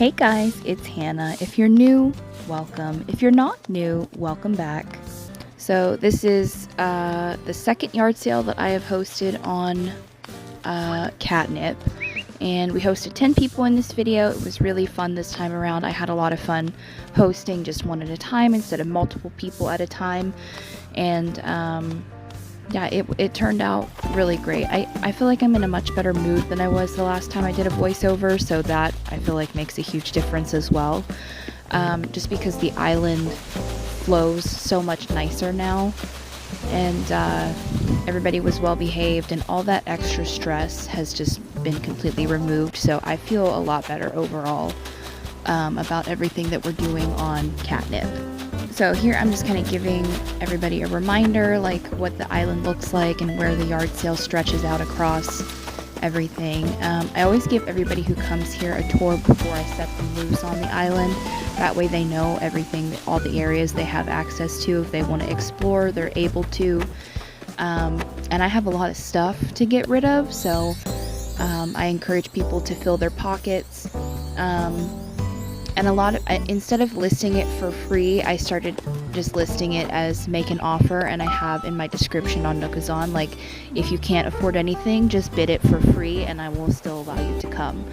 Hey guys, it's Hannah. If you're new, welcome. If you're not new, welcome back. So this is the second yard sale that I have hosted on Catnip, and we hosted 10 people in this video. It was really fun this time around. I had a lot of fun hosting just one at a time instead of multiple people at a time, and yeah, it turned out really great. I feel like I'm in a much better mood than I was the last time I did a voiceover, so that I feel like makes a huge difference as well. Just because the island flows so much nicer now, and everybody was well behaved, and all that extra stress has just been completely removed, so I feel a lot better overall about everything that we're doing on Catnip. So here I'm just kind of giving everybody a reminder, like what the island looks like and where the yard sale stretches out across everything. I always give everybody who comes here a tour before I set them loose on the island. That way they know everything, all the areas they have access to. If they want to explore, they're able to. And I have a lot of stuff to get rid of, so I encourage people to fill their pockets. And a lot of, instead of listing it for free, I started just listing it as make an offer, and I have in my description on nookazon, like, if you can't afford anything, just bid it for free and I will still allow you to come.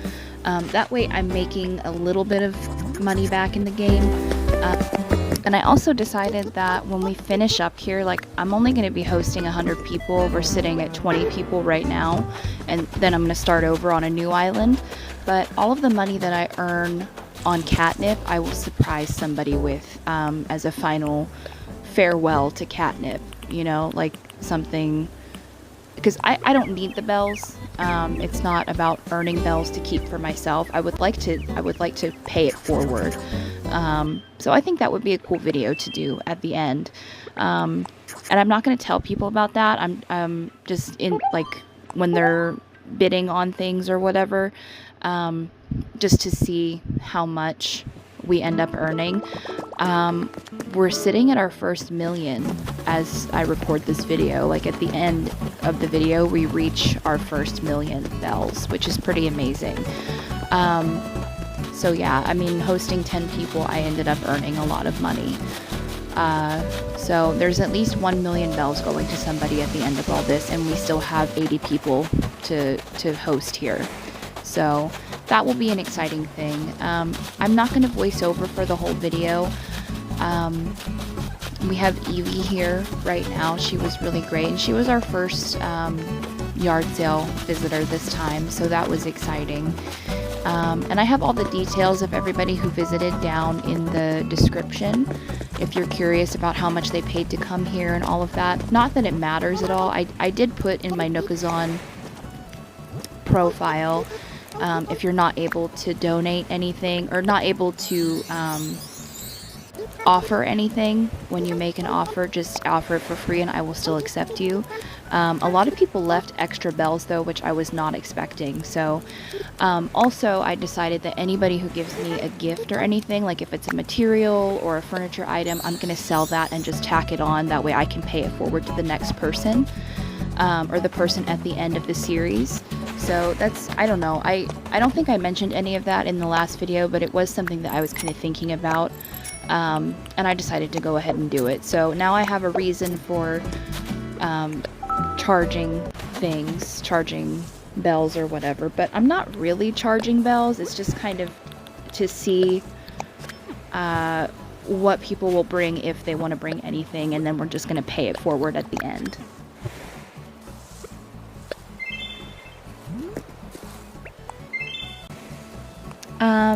That way I'm making a little bit of money back in the game. And I also decided that when we finish up here, like, I'm only going to be hosting 100 people. We're sitting at 20 people right now, and then I'm going to start over on a new island. But all of the money that I earn on Catnip, I will surprise somebody with as a final farewell to Catnip, you know, like something, because I don't need the bells. It's not about earning bells to keep for myself. I would like to pay it forward. So I think that would be a cool video to do at the end. And I'm not going to tell people about that. I'm just in, like, when they're bidding on things or whatever, just to see how much we end up earning. We're sitting at our first million as I record this video. Like, at the end of the video, we reach our first million bells, which is pretty amazing. So yeah, I mean, hosting 10 people, I ended up earning a lot of money. So there's at least 1 million bells going to somebody at the end of all this, and we still have 80 people to host here. So that will be an exciting thing. I'm not going to voice over for the whole video. We have Evie here right now. She was really great, and she was our first yard sale visitor this time, so that was exciting. And I have all the details of everybody who visited down in the description if you're curious about how much they paid to come here and all of that. Not that it matters at all. I did put in my nookazon profile, if you're not able to donate anything or not able to offer anything when you make an offer, just offer it for free and I will still accept you. A lot of people left extra bells though, which I was not expecting. So also I decided that anybody who gives me a gift or anything, like if it's a material or a furniture item, I'm going to sell that and just tack it on. That way I can pay it forward to the next person, or the person at the end of the series. So that's, I don't know, I don't think I mentioned any of that in the last video, but it was something that I was kind of thinking about, and I decided to go ahead and do it. So now I have a reason for charging things, charging bells or whatever, but I'm not really charging bells. It's just kind of to see what people will bring if they want to bring anything, and then we're just going to pay it forward at the end.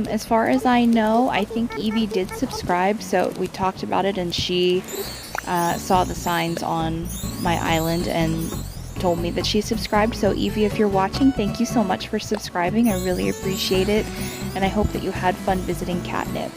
As far as I know, I think Evie did subscribe, so we talked about it, and she saw the signs on my island and told me that she subscribed. So Evie, if you're watching, thank you so much for subscribing. I really appreciate it, and I hope that you had fun visiting Catnip.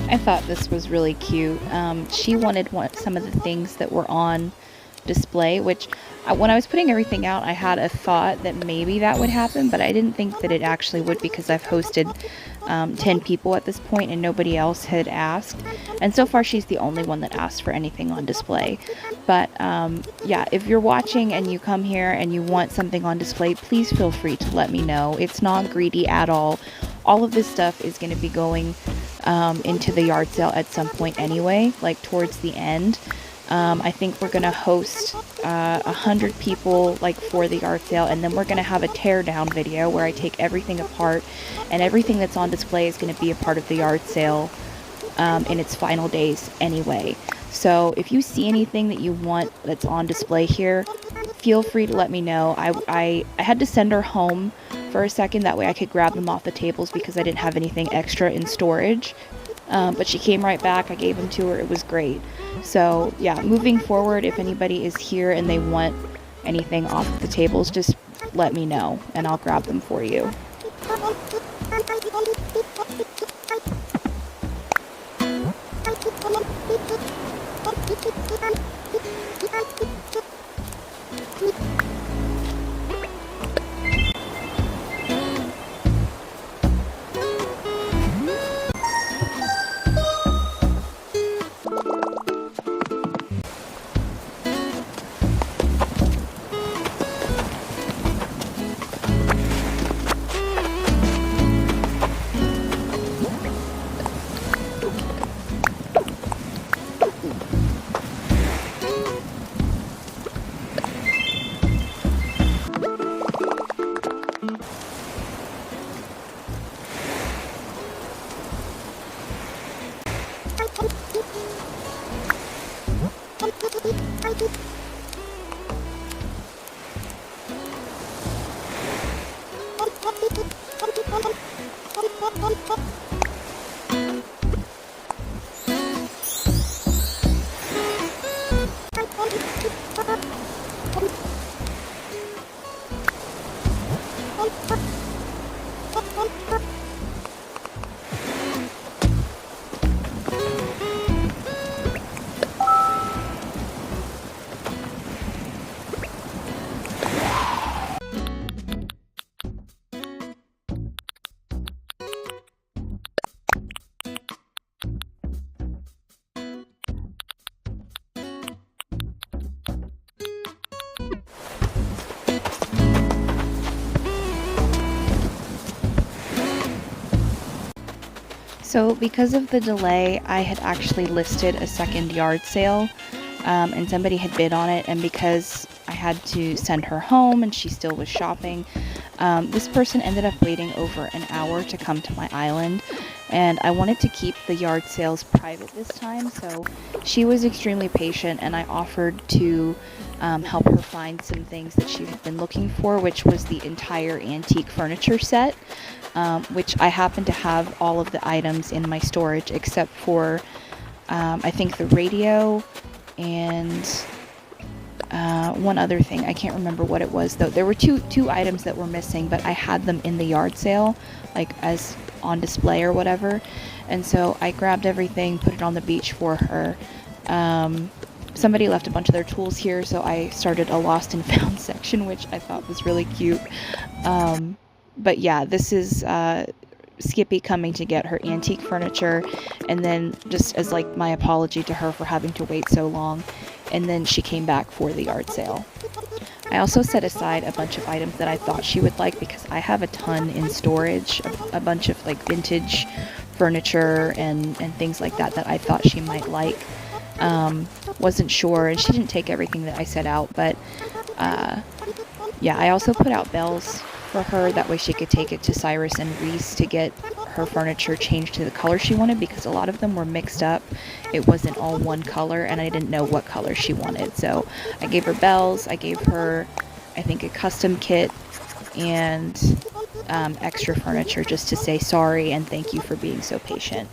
I thought this was really cute. She wanted some of the things that were on display, which when I was putting everything out, I had a thought that maybe that would happen, but I didn't think that it actually would, because I've hosted 10 people at this point and nobody else had asked. And so far she's the only one that asked for anything on display. But yeah, if you're watching and you come here and you want something on display, please feel free to let me know. It's not greedy at all. All of this stuff is going to be going into the yard sale at some point anyway, like towards the end. I think we're going to host 100 people like for the yard sale, and then we're going to have a tear down video where I take everything apart, and everything that's on display is going to be a part of the yard sale in its final days anyway. So if you see anything that you want that's on display here, feel free to let me know. I had to send her home for a second, that way I could grab them off the tables because I didn't have anything extra in storage. But she came right back, I gave them to her, it was great. So yeah, moving forward, if anybody is here and they want anything off the tables, just let me know and I'll grab them for you. So because of the delay, I had actually listed a second yard sale, and somebody had bid on it, and because I had to send her home and she still was shopping, this person ended up waiting over an hour to come to my island, and I wanted to keep the yard sales private this time, so she was extremely patient, and I offered to help her find some things that she had been looking for, which was the entire antique furniture set, which I happen to have all of the items in my storage except for I think the radio and one other thing. I can't remember what it was though. There were two items that were missing, but I had them in the yard sale, like as on display or whatever, and so I grabbed everything, put it on the beach for her. Somebody left a bunch of their tools here, so I started a lost and found section, which I thought was really cute. But yeah, this is Skippy coming to get her antique furniture, and then just as like my apology to her for having to wait so long, and then she came back for the yard sale. I also set aside a bunch of items that I thought she would like, because I have a ton in storage, a bunch of like vintage furniture and things like that I thought she might like. Wasn't sure, and she didn't take everything that I set out, but yeah, I also put out bells for her, that way she could take it to Cyrus and Reese to get her furniture changed to the color she wanted, because a lot of them were mixed up. It wasn't all one color, and I didn't know what color she wanted, so I gave her bells, I gave her, I think, a custom kit, and extra furniture just to say sorry and thank you for being so patient.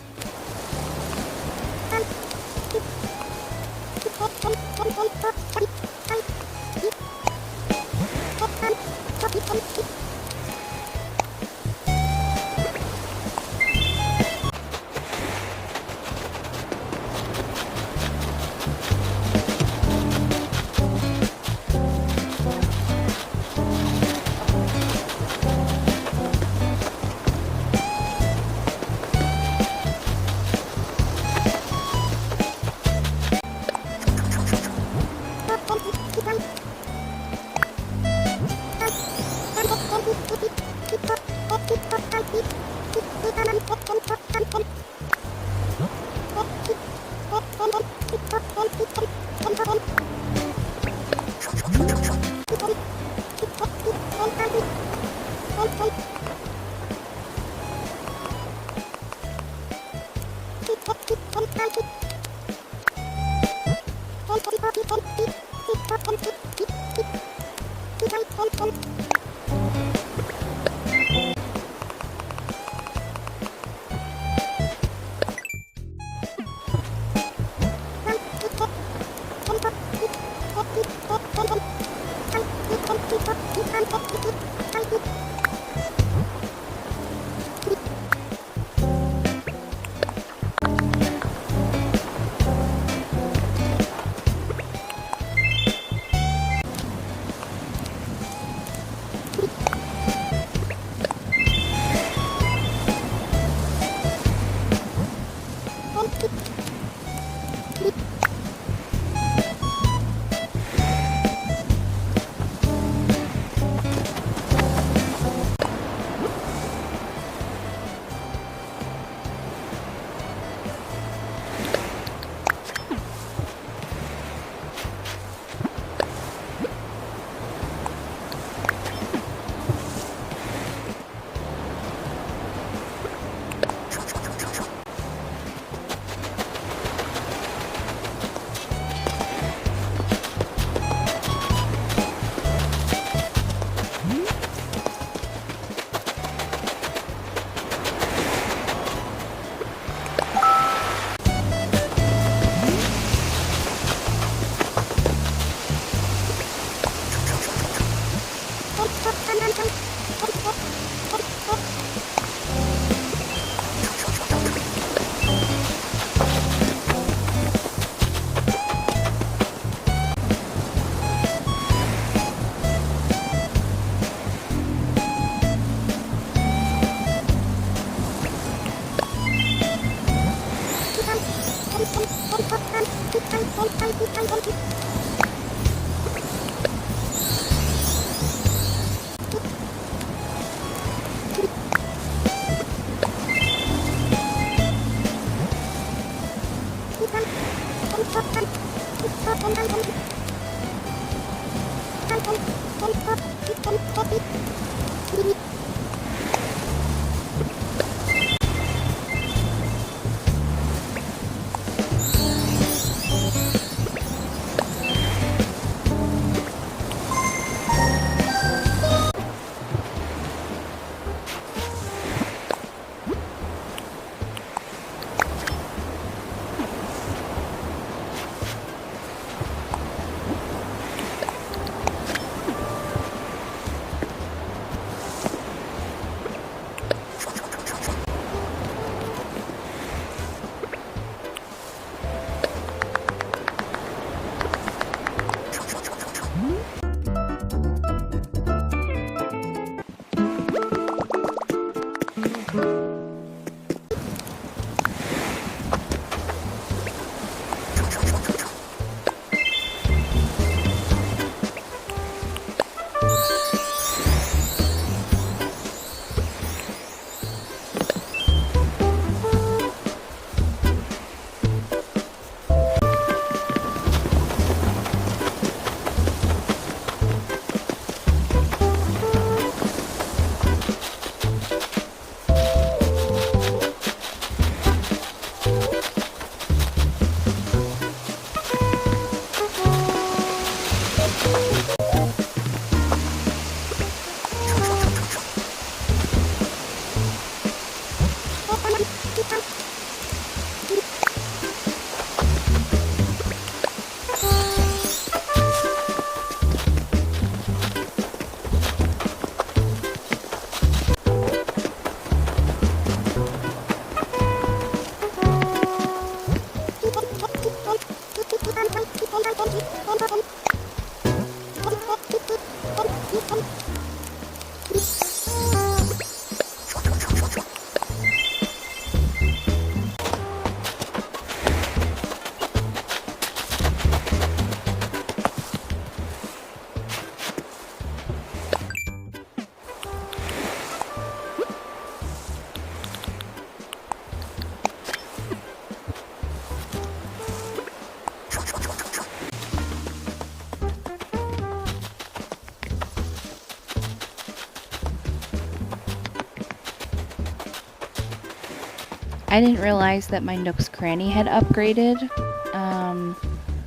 I didn't realize that my Nook's Cranny had upgraded.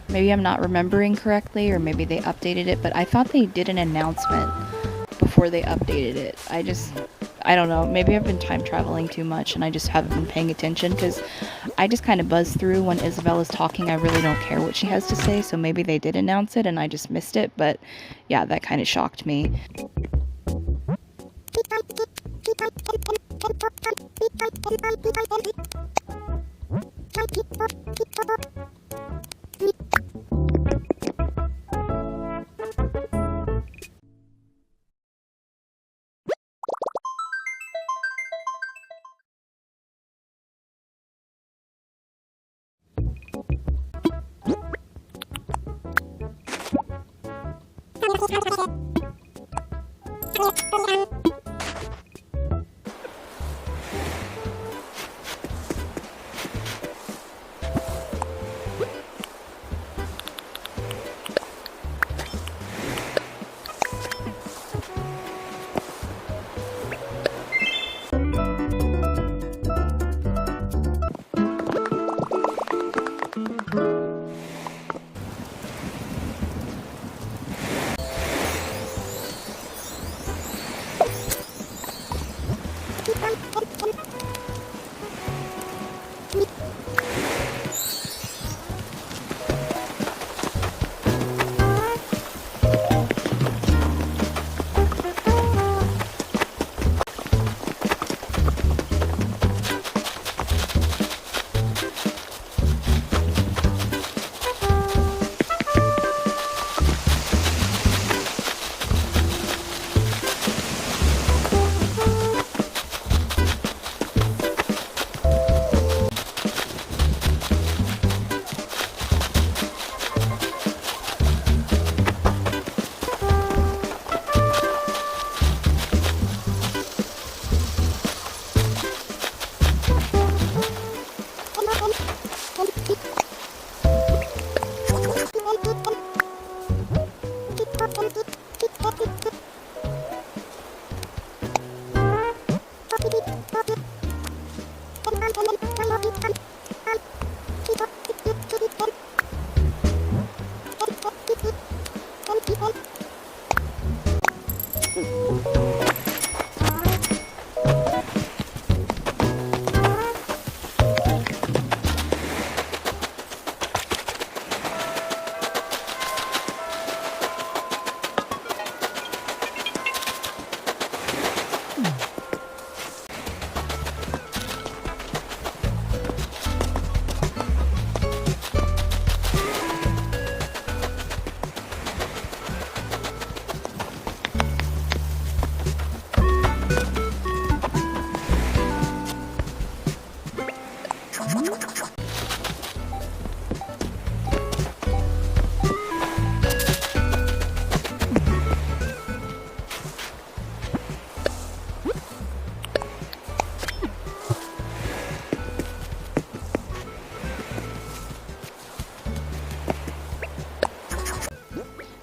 Maybe I'm not remembering correctly, or maybe they updated it, but I thought they did an announcement before they updated it. I don't know, maybe I've been time traveling too much and I just haven't been paying attention, because I just kind of buzz through when Isabella's talking. I really don't care what she has to say, so maybe they did announce it and I just missed it, but yeah, that kind of shocked me.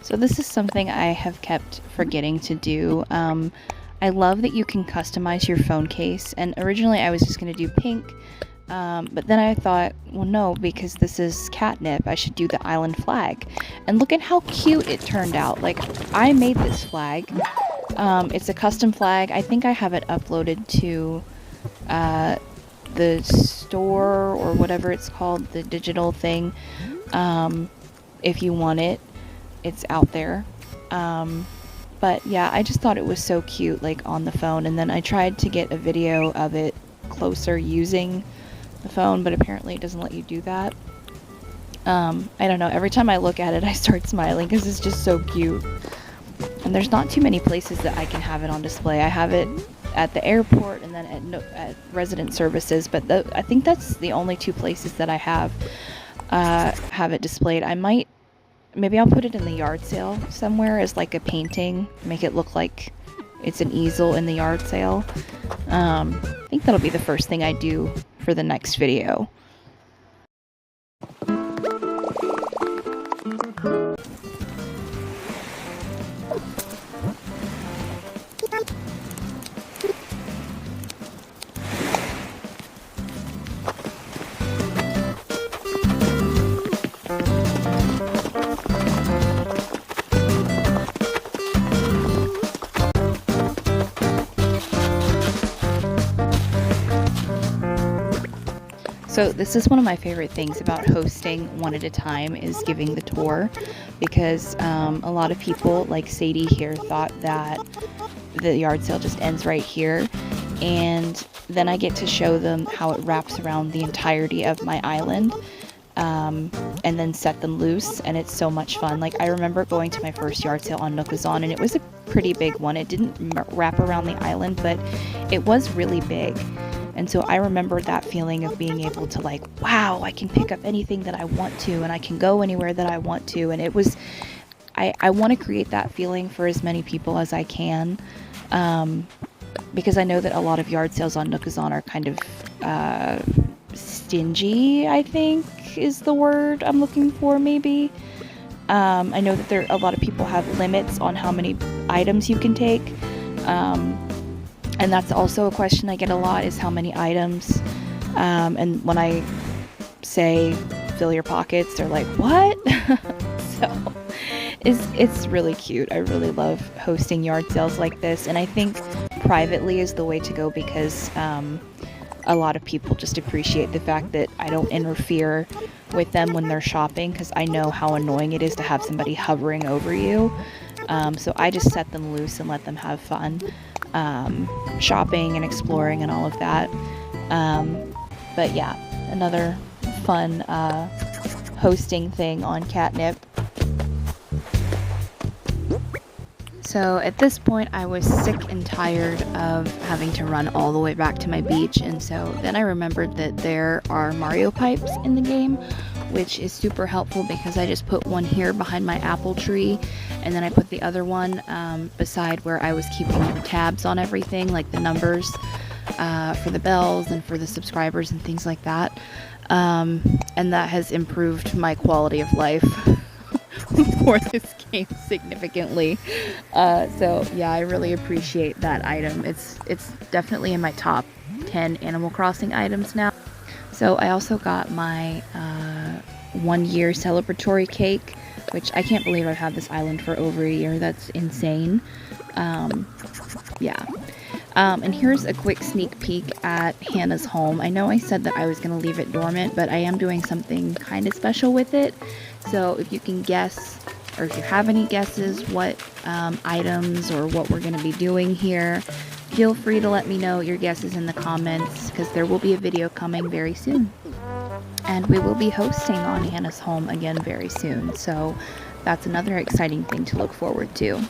So this is something I have kept forgetting to do. I love that you can customize your phone case, and originally I was just going to do pink, but then I thought, well no, because this is catnip, I should do the island flag. And look at how cute it turned out. Like, I made this flag. It's a custom flag. I think I have it uploaded to the store or whatever it's called, the digital thing. If you want it, it's out there. But yeah, I just thought it was so cute, like on the phone. And then I tried to get a video of it closer using the phone, but apparently it doesn't let you do that. I don't know, every time I look at it I start smiling because it's just so cute. And there's not too many places that I can have it on display. I have it at the airport and then at resident services, but I think that's the only two places that I have it displayed. Maybe I'll put it in the yard sale somewhere as like a painting, make it look like it's an easel in the yard sale. I think that'll be the first thing I do for the next video. So this is one of my favorite things about hosting one at a time, is giving the tour, because a lot of people, like Sadie here, thought that the yard sale just ends right here, and then I get to show them how it wraps around the entirety of my island, and then set them loose, and it's so much fun. Like, I remember going to my first yard sale on Nookazon, and it was a pretty big one. It didn't wrap around the island, but it was really big. And so I remember that feeling of being able to, like, wow, I can pick up anything that I want to, and I can go anywhere that I want to. And it was, I want to create that feeling for as many people as I can, because I know that a lot of yard sales on Nookazon are kind of stingy, I think is the word I'm looking for, maybe. I know that a lot of people have limits on how many items you can take. And that's also a question I get a lot, is how many items. And when I say fill your pockets, they're like, what? So it's really cute. I really love hosting yard sales like this. And I think privately is the way to go, because a lot of people just appreciate the fact that I don't interfere with them when they're shopping, because I know how annoying it is to have somebody hovering over you. So I just set them loose and let them have fun. Shopping and exploring and all of that. But yeah, another fun hosting thing on Catnip. So at this point I was sick and tired of having to run all the way back to my beach, and so then I remembered that there are Mario pipes in the game, which is super helpful because I just put one here behind my apple tree, and then I put the other one beside where I was keeping tabs on everything, like the numbers for the bells and for the subscribers and things like that. And that has improved my quality of life for this game significantly. So yeah, I really appreciate that item. It's definitely in my top 10 Animal Crossing items now. So I also got my 1 year celebratory cake, which I can't believe I've had this island for over a year. That's insane. Yeah. And here's a quick sneak peek at Hannah's home. I know I said that I was going to leave it dormant, but I am doing something kind of special with it. So if you can guess, or if you have any guesses what items or what we're going to be doing here, feel free to let me know your guesses in the comments, because there will be a video coming very soon. And we will be hosting on Hannah's home again very soon. So that's another exciting thing to look forward to.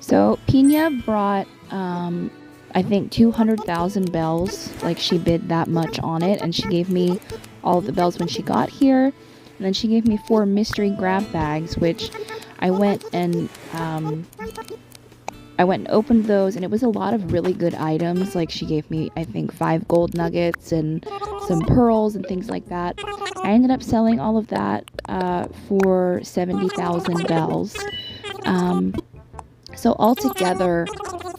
So Pina brought, I think 200,000 bells, like she bid that much on it, and she gave me all of the bells when she got here, and then she gave me 4 mystery grab bags, which I went and opened those, and it was a lot of really good items. Like she gave me, I think, 5 gold nuggets and some pearls and things like that. I ended up selling all of that for 70,000 bells. So altogether,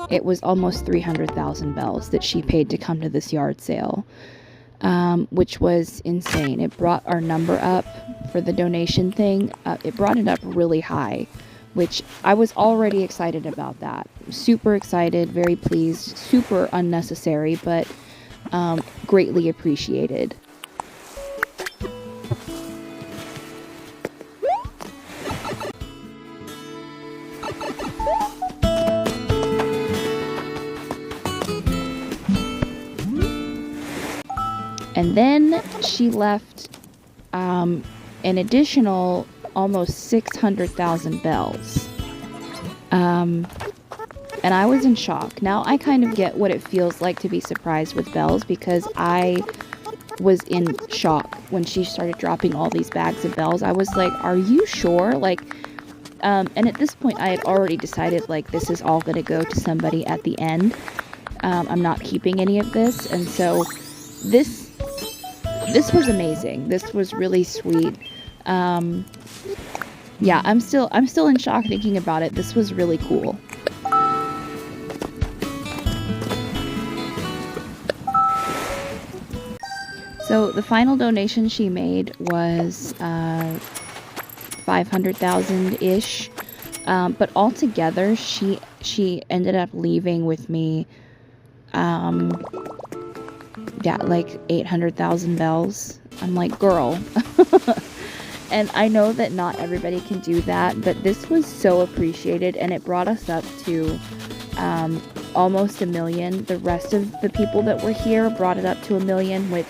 it was almost 300,000 bells that she paid to come to this yard sale, which was insane. It brought our number up for the donation thing. It brought it up really high, which I was already excited about that. Super excited, very pleased, super unnecessary, but greatly appreciated. And then she left an additional almost 600,000 bells. And I was in shock. Now I kind of get what it feels like to be surprised with bells, because I was in shock when she started dropping all these bags of bells. I was like, are you sure? Like, and at this point I had already decided, like, this is all going to go to somebody at the end. I'm not keeping any of this. And so this was amazing. This was really sweet. Yeah, I'm still in shock thinking about it. This was really cool. So the final donation she made was 500,000-ish, but altogether she ended up leaving with me, yeah, like 800,000 bells. I'm like, girl. And I know that not everybody can do that, but this was so appreciated, and it brought us up to almost 1 million. The rest of the people that were here brought it up to 1 million, which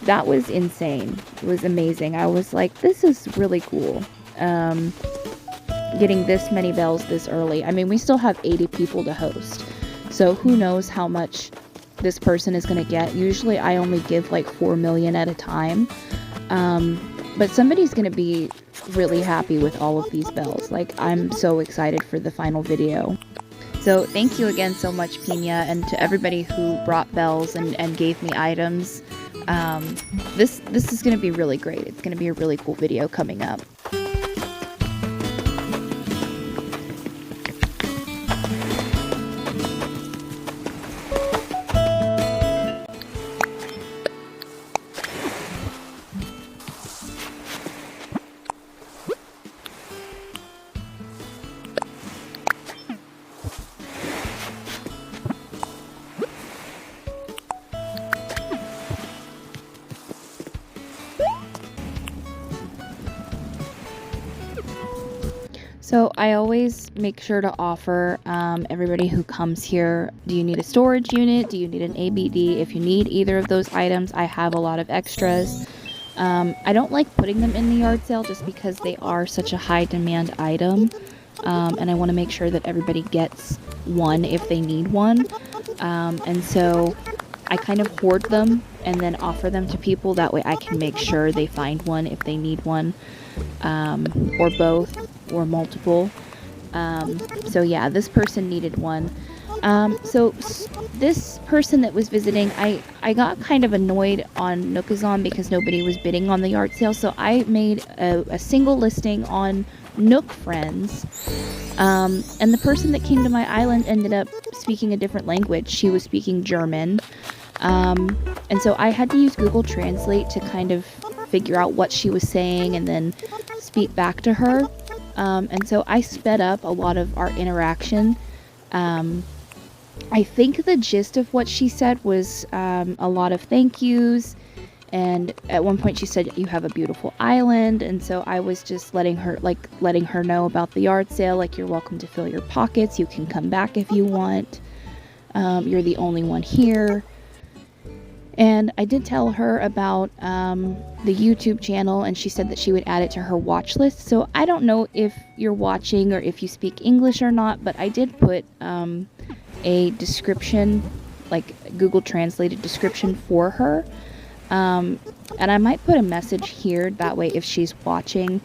that was insane. It was amazing. I was like, this is really cool. Getting this many bells this early. I mean, we still have 80 people to host, so who knows how much this person is going to get. Usually I only give like 4 million at a time. But somebody's going to be really happy with all of these bells. Like, I'm so excited for the final video. So thank you again so much, Pina, and to everybody who brought bells and gave me items. This is going to be really great. It's going to be a really cool video coming up. So I always make sure to offer everybody who comes here, do you need a storage unit? Do you need an ABD? If you need either of those items, I have a lot of extras. I don't like putting them in the yard sale just because they are such a high demand item. And I want to make sure that everybody gets one if they need one. And so I kind of hoard them and then offer them to people. That way I can make sure they find one if they need one, or both, or multiple. So yeah, this person needed one. This person that was visiting, I got kind of annoyed on nookazon because nobody was bidding on the yard sale, so I made a single listing on Nook Friends. And the person that came to my island ended up speaking a different language. She was speaking German. And so I had to use Google Translate to kind of figure out what she was saying and then speak back to her. And so I sped up a lot of our interaction. I think the gist of what she said was a lot of thank yous. And at one point she said, "You have a beautiful island." And so I was just letting her know about the yard sale. Like, you're welcome to fill your pockets. You can come back if you want. You're the only one here. And I did tell her about the YouTube channel, and she said that she would add it to her watch list. So I don't know if you're watching or if you speak English or not, but I did put a description, like Google translated description for her. And I might put a message here. That way, if she's watching,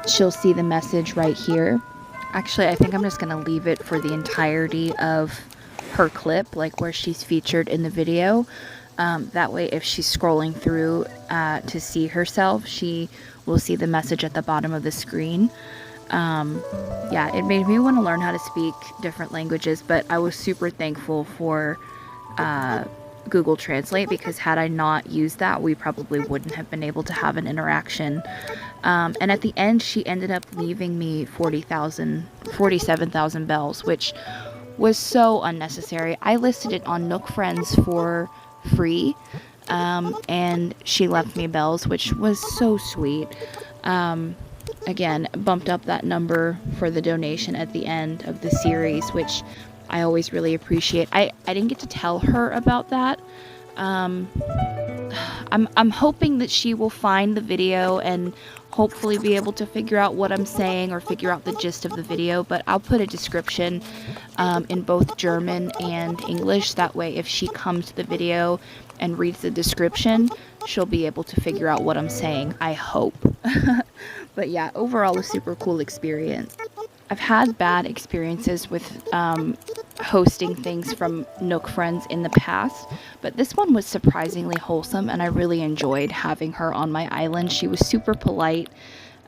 she'll see the message right here. Actually, I think I'm just going to leave it for the entirety of her clip, like where she's featured in the video. That way, if she's scrolling through to see herself, she will see the message at the bottom of the screen. Yeah, it made me want to learn how to speak different languages, but I was super thankful for Google Translate, because had I not used that, we probably wouldn't have been able to have an interaction. And at the end, she ended up leaving me 47,000 bells, which was so unnecessary. I listed it on Nook Friends for free, and she left me bells, which was so sweet. Again, bumped up that number for the donation at the end of the series, which I always really appreciate. I didn't get to tell her about that. I'm hoping that she will find the video and hopefully be able to figure out what I'm saying or figure out the gist of the video, but I'll put a description in both German and English. That way, if she comes to the video and reads the description, she'll be able to figure out what I'm saying, I hope. But yeah, overall a super cool experience. I've had bad experiences with hosting things from Nook Friends in the past, but this one was surprisingly wholesome, and I really enjoyed having her on my island. She was super polite,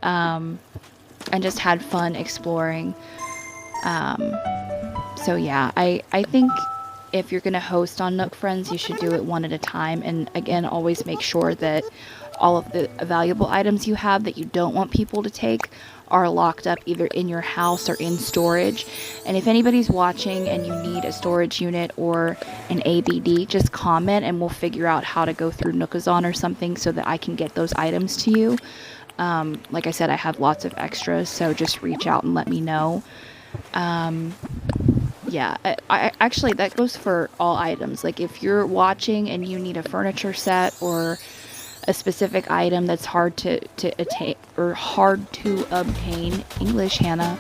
and just had fun exploring. So yeah, I think if you're going to host on Nook Friends, you should do it one at a time, and again, always make sure that all of the valuable items you have that you don't want people to take are locked up either in your house or in storage. And if anybody's watching and you need a storage unit or an ABD, just comment and we'll figure out how to go through nookazon or something so that I can get those items to you. Like I said, I have lots of extras, so just reach out and let me know. Yeah, I actually, that goes for all items. Like if you're watching and you need a furniture set or a specific item that's hard to attain or hard to obtain, English, Hannah,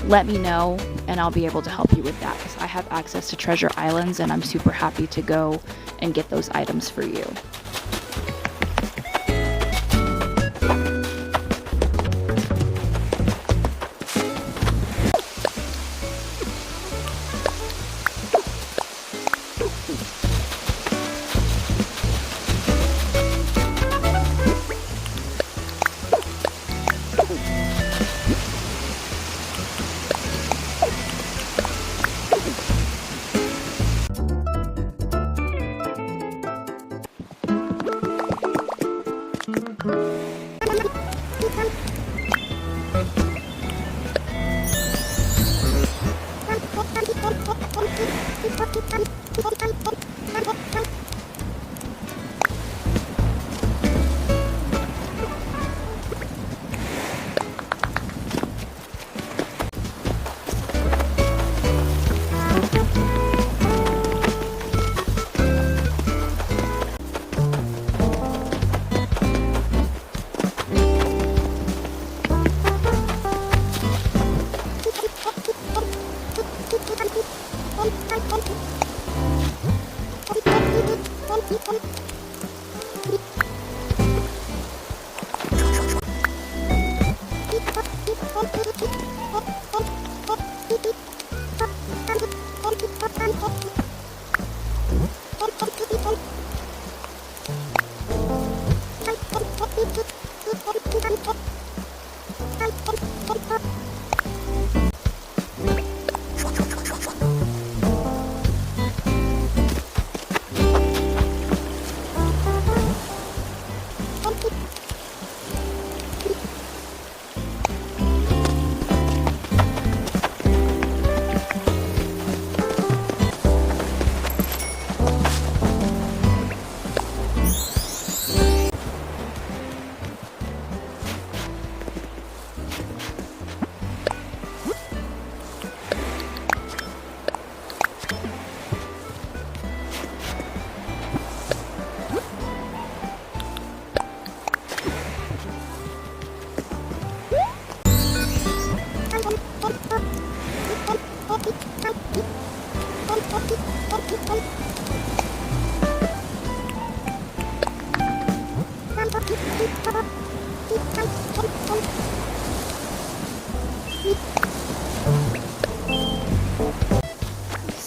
let me know and I'll be able to help you with that, because I have access to Treasure Islands and I'm super happy to go and get those items for you.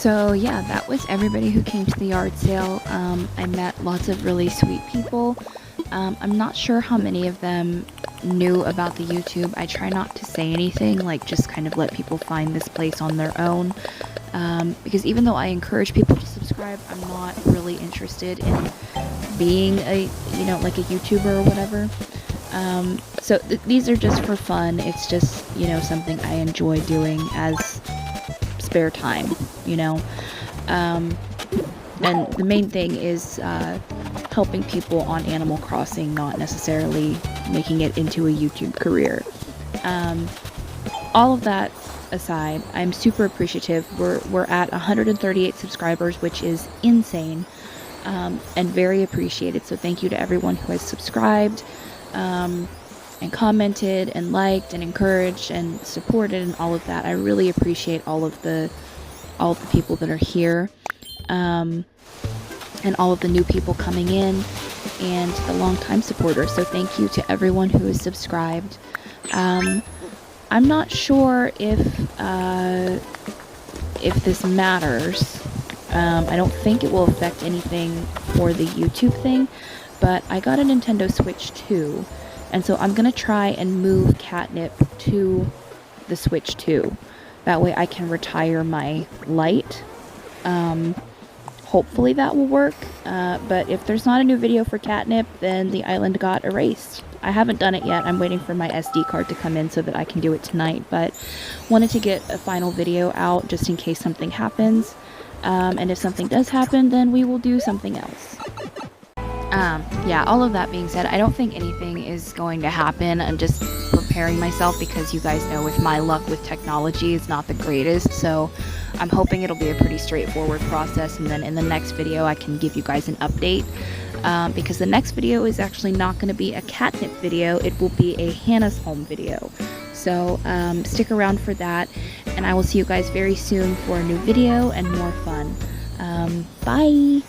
So yeah, that was everybody who came to the yard sale. I met lots of really sweet people. I'm not sure how many of them knew about the YouTube. I try not to say anything, like just kind of let people find this place on their own. Because even though I encourage people to subscribe, I'm not really interested in being a, like a YouTuber or whatever. So these are just for fun. It's just, something I enjoy doing as spare time, and the main thing is helping people on Animal Crossing, not necessarily making it into a YouTube career. All of that aside, I'm super appreciative. We're at 138 subscribers, which is insane, and very appreciated. So thank you to everyone who has subscribed, and commented and liked and encouraged and supported and all of that. I really appreciate all of the people that are here, and all of the new people coming in, and the longtime supporters. So thank you to everyone who is subscribed. I'm not sure if this matters. I don't think it will affect anything for the YouTube thing, but I got a Nintendo Switch 2, and so I'm gonna try and move Catnip to the Switch 2. That way I can retire my light. Hopefully that will work, but if there's not a new video for Catnip, then the island got erased. I haven't done it yet. I'm waiting for my SD card to come in so that I can do it tonight, but wanted to get a final video out just in case something happens, and if something does happen, then we will do something else. Yeah, all of that being said, I don't think anything is going to happen. I'm just preparing myself because you guys know with my luck with technology, it's not the greatest, so I'm hoping it'll be a pretty straightforward process, and then in the next video I can give you guys an update, because the next video is actually not going to be a Catnip video, it will be a Hannah's Home video. So stick around for that, and I will see you guys very soon for a new video and more fun. Bye!